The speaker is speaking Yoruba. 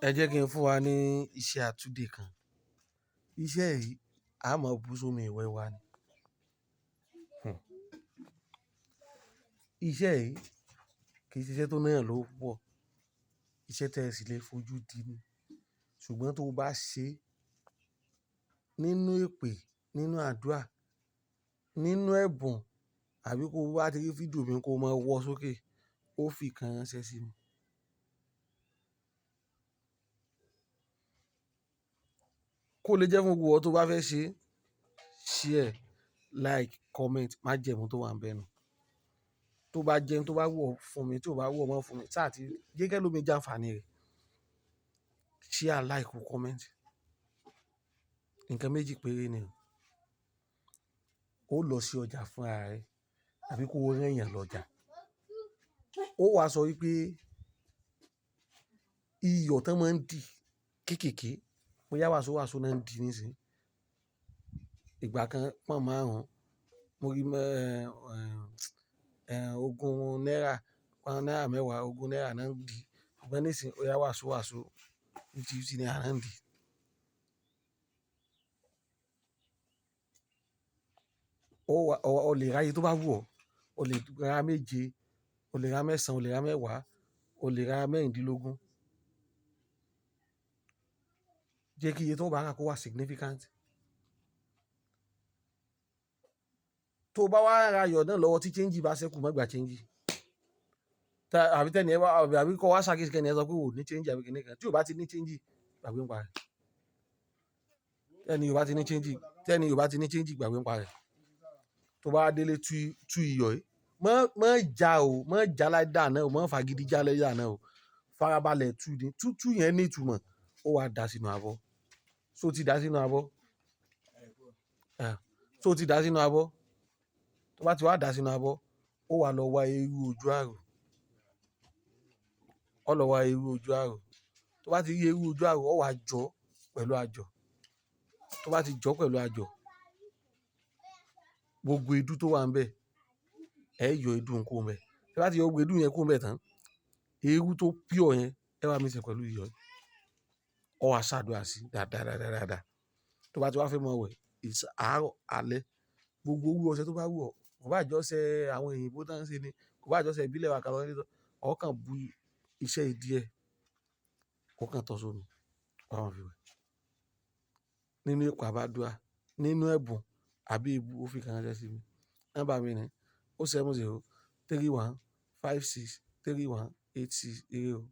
Ẹ jẹ́ kí n fún wa ní iṣẹ́ àtúndè kan. Iṣẹ́ yìí a máa bú sómi ìwẹ̀ wa ni. Iṣẹ́ yìí kì í ṣe iṣẹ́ tó náyàn lówó púpọ̀. Iṣẹ́ tí ẹ sì lè fojú di ni. Ṣùgbọ́n tó bá ṣe nínú èpè, nínú àdúrà, nínú ẹ̀bùn àbí kó bá ti rí fídíò mi kó máa wọ sókè, ó fi kan ránṣẹ́ sí mi. Kó lè jẹ́ fún gbogbo ọ tó bá fẹ́ ṣe, share, like, comment, má jẹ̀mú tó wà níbẹ̀ nù. Tó bá jẹun tó bá wù ọ́ fún mi, tí ò bá wù ọ́ má fún mi. Ṣá tí jẹ́ kí ẹlòmíì jẹ àǹfààní rẹ̀. Share, like, comment. Nǹkan méjì péré ni o. Ó lọ sí ọjà fún ara rẹ àbí kó rán èèyàn lọ ọjà. Ó wàá sọ wípé iyọ̀ tán máa ń dì kéékèèké, bóyá wàsó náà ń dì nísìnyí. Ìgbà kan pọ́n márùn-ún, mo rí ogún náírà, pọ́n náírà mẹ́wàá, ogún náírà náà ń dì. Ṣùgbọ́n nísìnyí ó yá wàsó 50 náírà náà ń dì. O lè ra iye tó bá wù ọ́. O lè ra méje, o lè ra mẹ́sàn-án, o lè ra mẹ́wàá, o lè ra mẹ́rìndínlógún. Jẹ́ kí iye tó bá rà kó wà significant. Tó bá wá ra iyọ̀ náà lọ́wọ́ tí change bá ṣẹ́kù, má gba change. Àbí tẹ́ni ẹ wá, àbí kó wá ṣàkíyèsí kẹ́ni ẹ sọ pé ò ní change àbí kìnìkan. Tí o bá ti ní change, gbàgbé ń pa rẹ̀. Tẹ́ni o bá ti ní change, gbàgbé ń pa rẹ̀. Tó bá délé tú iyọ̀ yìí, má jà o, má jà láìda náà o, má fagídí jà láìda náà o. Farabalẹ̀ tú ni. Tútù yẹn ní ìtumọ̀. Ó wá dà sínú abọ́. Ṣó ti dà sínú abọ́? Ṣó ti dà sínú abọ́? Tó bá ti wá dà sínú abọ́, ó wá lọ wa irú ojú ààrò. Ó lọ wa irú ojú ààrò. Tó bá ti rí irú ojú ààrò, ó wá jọ pẹ̀lú àjọ̀. Tó bá ti jọ pẹ̀lú àjọ̀, gbogbo èédú tó wà níbẹ̀, ẹ yọ èédú ń kó ń bẹ̀. Tí ẹ bá ti yọ gbogbo èédú yẹn kó ń bẹ̀ tán, eérú tó pure yẹn, ẹ wá mix ẹ pẹ̀lú iyọ̀. Ó wá ṣàdúrà sí dáadáa. Tó bá ti wá fẹ́ mọ wẹ̀, àárọ̀, alẹ́, gbogbo irú ọṣẹ tó bá wù ọ́, kò bá jẹ́ ọṣẹ àwọn òyìnbó tó ń ṣe ni, kò bá jẹ́ ọṣẹ ìbílẹ̀ wa kan lọ ní, ó kàn bu iṣẹ́ yìí díẹ̀, ó kàn tọ́ sómi, ó máa fi wẹ̀. Nínú èpè àbádúrà, nínú ẹ̀bùn àbí èébú, ó fi kan ránṣẹ́ sí mi. Nọ́mbà mi ni 070 31 56 31 86.